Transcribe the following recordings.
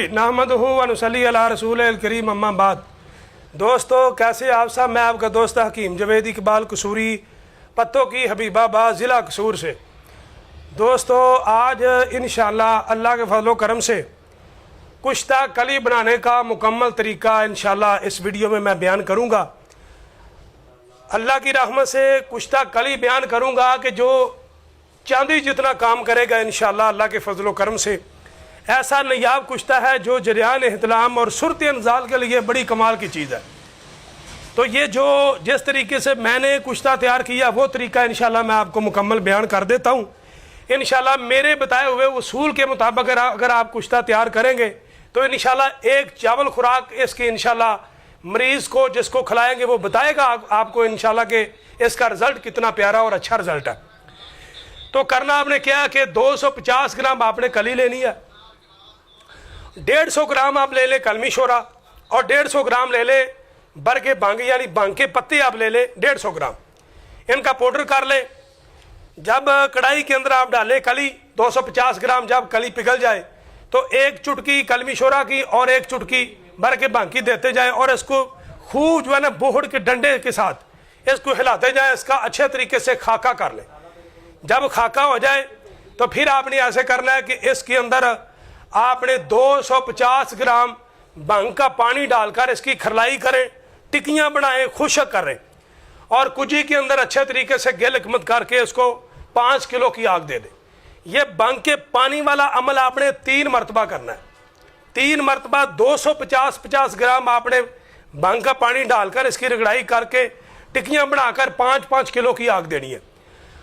नहमदुहु व नसल्ली अला रसूलिल करीम अम्मा बाद। दोस्तों कैसे आप सब। मैं आपका दोस्त हकीम जवेद इकबाल कसूरी पत्तों की हबीबाबाद ज़िला कसूर से। दोस्तों आज इंशाअल्लाह अल्लाह के फजल करम से कुश्ता कली बनाने का मुकम्मल तरीका इंशाअल्लाह इस वीडियो में मैं बयान करूँगा। अल्लाह की रहमत से कुश्ता कली बयान करूँगा कि जो चांदी जितना काम करेगा इंशाअल्लाह अल्लाह के फजल करम से ऐसा नयाब कुश्ता है जो जरियान एहतलाम और सुरत अंजाल के लिए बड़ी कमाल की चीज़ है। तो ये जो जिस तरीके से मैंने कुश्ता तैयार किया वो तरीका इंशाअल्लाह मैं आपको मुकम्मल बयान कर देता हूँ। इंशाअल्लाह मेरे बताए हुए उसूल के मुताबिक अगर आप कुश्ता तैयार करेंगे तो इंशाअल्लाह एक चावल खुराक इसकी इंशाअल्लाह मरीज़ को जिसको खिलाएंगे वो बताएगा आपको इंशाअल्लाह कि इसका रिज़ल्ट कितना प्यारा और अच्छा रिज़ल्ट है। तो करना आपने क्या है कि 250 ग्राम आपने कली लेनी है, 150 ग्राम आप ले ले कलमी शोरा और 150 ग्राम ले ले बरगे भांग यानी भांग के पत्ते आप ले ले 150 ग्राम, इनका पाउडर कर ले। जब कढ़ाई के अंदर आप डालें कली 250 ग्राम, जब कली पिघल जाए तो एक चुटकी कलमी शोरा की और एक चुटकी बरगे भांग की देते जाए और इसको खूब जो है ना बोहड़ के डंडे के साथ इसको हिलाते जाए। इसका अच्छे तरीके से खाका कर ले। जब खाका हो जाए तो फिर आपने ऐसे करना है कि इसके अंदर आपने 250 ग्राम भांग का पानी डालकर इसकी खरलाई करें, टिक्कियाँ बनाएं, खुशक करें और कुजी के अंदर अच्छे तरीके से गिलकमत करके इसको 5 किलो की आग दे दें। ये भांग के पानी वाला अमल आपने 3 मरतबा करना है। 3 मरतबा 250 ग्राम आपने भांग का पानी डालकर इसकी रगड़ाई करके टिक्कियाँ बनाकर 5 किलो की आग देनी है।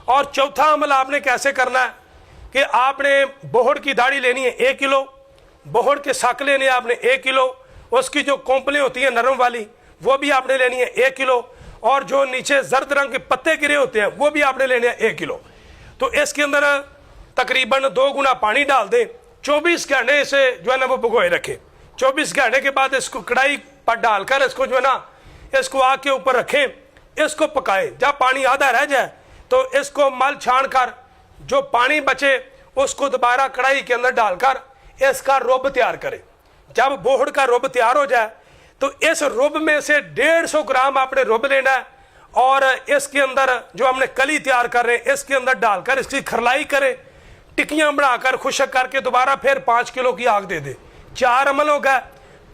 और चौथा अमल आपने कैसे करना है कि आपने बोहड़ की दाढ़ी लेनी है 1 किलो, बोहड़ के साक लेने आपने 1 किलो, उसकी जो कोंपलें होती हैं नरम वाली वो भी आपने लेनी है 1 किलो और जो नीचे जर्द रंग के पत्ते गिरे होते हैं वो भी आपने लेने हैं 1 किलो। तो इसके अंदर तकरीबन 2 गुना पानी डाल दें, 24 घंटे से जो है ना वो भिगोए रखें। 24 घंटे के बाद इसको कढ़ाई पर डालकर इसको जो है ना इसको आग के ऊपर रखें, इसको पकाएं। जब पानी आधा रह जाए तो इसको मल छान कर जो पानी बचे उसको दोबारा कढ़ाई के अंदर डालकर इसका रुब तैयार करें। जब बोहड़ का रुब तैयार हो जाए तो इस रुब में से 150 ग्राम आपने रुब लेना है और इसके अंदर जो हमने कली तैयार कर रहे हैं इसके अंदर डालकर इसकी खरलाई करें, टिक्कियाँ बनाकर खुशक करके दोबारा फिर 5 किलो की आग दे दे। 4 अमल हो गया।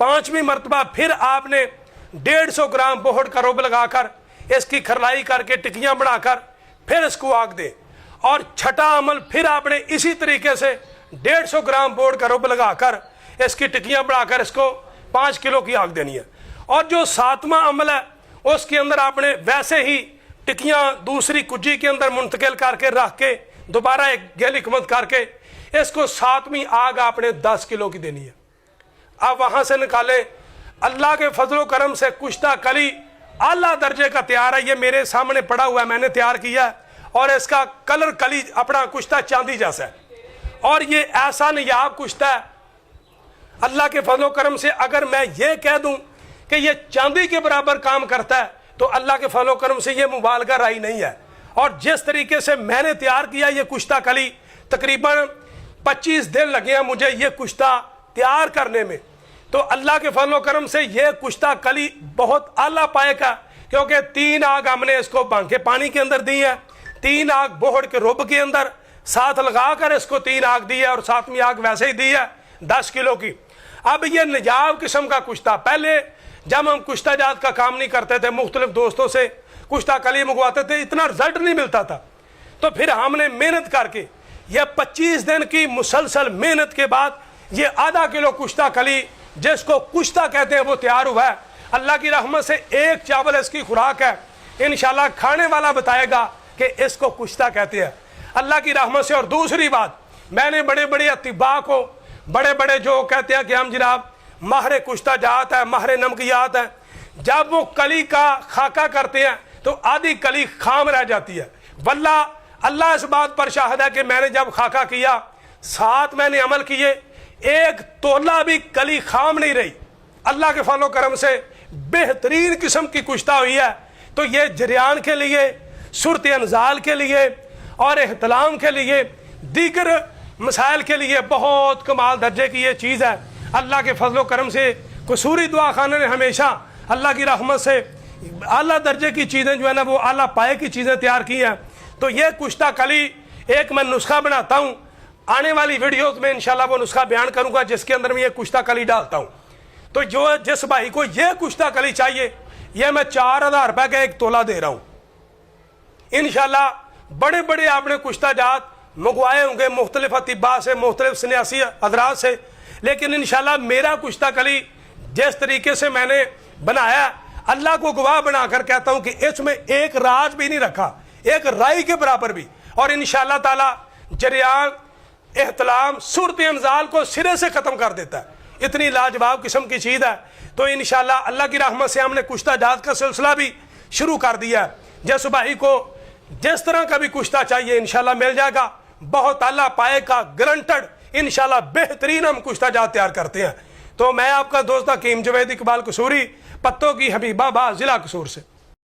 5वीं मरतबा फिर आपने 150 ग्राम बोहड़ का रुब लगाकर इसकी खरलाई करके टिक्कियाँ बनाकर फिर इसको आग दे। और छठा अमल फिर आपने इसी तरीके से 150 ग्राम बोहड़ का रुब लगाकर इसकी टिक्कियाँ बनाकर इसको 5 किलो की आग देनी है। और जो 7वां अमल है उसके अंदर आपने वैसे ही टिक्कियाँ दूसरी कुजी के अंदर मुंतकिल करके रख के दोबारा एक गिलकमत करके इसको 7वीं आग आपने 10 किलो की देनी है। अब वहाँ से निकाले। अल्लाह के फजलो करम से कुश्ता कली आला दर्जे का तैयार है। ये मेरे सामने पड़ा हुआ है, मैंने तैयार किया है और इसका कलर कली अपना कुश्ता चांदी जैसा है और ये ऐसा नयाब कुश्ता है अल्लाह के फजलो करम से। अगर मैं ये कह दूं कि ये चांदी के बराबर काम करता है तो अल्लाह के फजलो करम से ये मुबालगा राई नहीं है। और जिस तरीके से मैंने तैयार किया ये कुश्ता कली तकरीबन 25 दिन लगे हैं मुझे ये कुश्ता तैयार करने में। तो अल्लाह के फजलो करम से ये कुश्ता कली बहुत आला पाए का, क्योंकि 3 आग हमने इसको भांग के पानी के अंदर दी है, 3 आग बोहड़ के रुब के अंदर साथ लगाकर इसको 3 आग दी है और 7वीं आग वैसे ही दी है 10 किलो की। अब ये नजाब किस्म का कुश्ता, पहले जब हम कुश्ता जात का काम नहीं करते थे मुख्तलिफ दोस्तों से कुश्ता कली मंगवाते थे, इतना रिजल्ट नहीं मिलता था। तो फिर हमने मेहनत करके ये 25 दिन की मुसलसल मेहनत के बाद ये आधा किलो कुश्ता कली जिसको कुश्ता कहते हैं वो तैयार हुआ है। अल्लाह की रहमत से एक चावल इसकी खुराक है। इंशाल्लाह खाने वाला बताएगा कि इसको कुश्ता कहते हैं अल्लाह की रहमत से। और दूसरी बात, मैंने बड़े बड़े अतिबा को, बड़े बड़े जो कहते हैं कि हम जनाब माहर कुश्ता जात है, माहर नमकियात है, जब वो कली का खाका करते हैं तो आधी कली खाम रह जाती है। वल्ला अल्लाह इस बात पर शाहिद है कि मैंने जब खाका किया 7 मैंने अमल किए, एक तोला भी कली खाम नहीं रही। अल्लाह के फजलो करम से बेहतरीन किस्म की कुश्ता हुई है। तो ये जरियान के लिए, सुरत अंजाल के लिए और एहतलाम के लिए, दीगर मसाइल के लिए बहुत कमाल दर्जे की ये चीज़ है। اللہ کے فضل و کرم سے قصوری دعا خانے نے ہمیشہ اللہ کی رحمت سے اعلیٰ درجے کی چیزیں جو ہے نا وہ اعلیٰ پائے کی چیزیں تیار کی ہیں. تو یہ کشتہ کلی ایک میں نسخہ بناتا ہوں, آنے والی ویڈیوز میں انشاءاللہ وہ نسخہ بیان کروں گا جس کے اندر میں یہ کشتہ کلی ڈالتا ہوں. تو جس بھائی کو یہ کشتہ کلی چاہیے یہ میں 4000 روپے کا ایک تولہ دے رہا ہوں. انشاءاللہ بڑے بڑے آپ نے کشتہ جات منگوائے ہوں گے مختلف اطباء سے, مختلف سنیاسی حضرات سے, لیکن انشاءاللہ میرا کشتہ کلی جس طریقے سے میں نے بنایا اللہ کو گواہ بنا کر کہتا ہوں کہ اس میں ایک راج بھی نہیں رکھا, ایک رائی کے برابر بھی, اور انشاءاللہ تعالی جریان احتلام صورت انزال کو سرے سے ختم کر دیتا ہے. اتنی لاجواب قسم کی چیز ہے. تو انشاءاللہ اللہ کی رحمت سے ہم نے کشتہ جات کا سلسلہ بھی شروع کر دیا ہے. جس بھائی کو جس طرح کا بھی کشتہ چاہیے انشاءاللہ مل جائے گا. بہت اعلیٰ پائے کا گرنٹڈ انشاءاللہ بہترین ہم کشتہ جات تیار کرتے ہیں. تو میں آپ کا دوست حکیم جوید اقبال قصوری, پتوں کی حبیب آباد, ضلع قصور سے.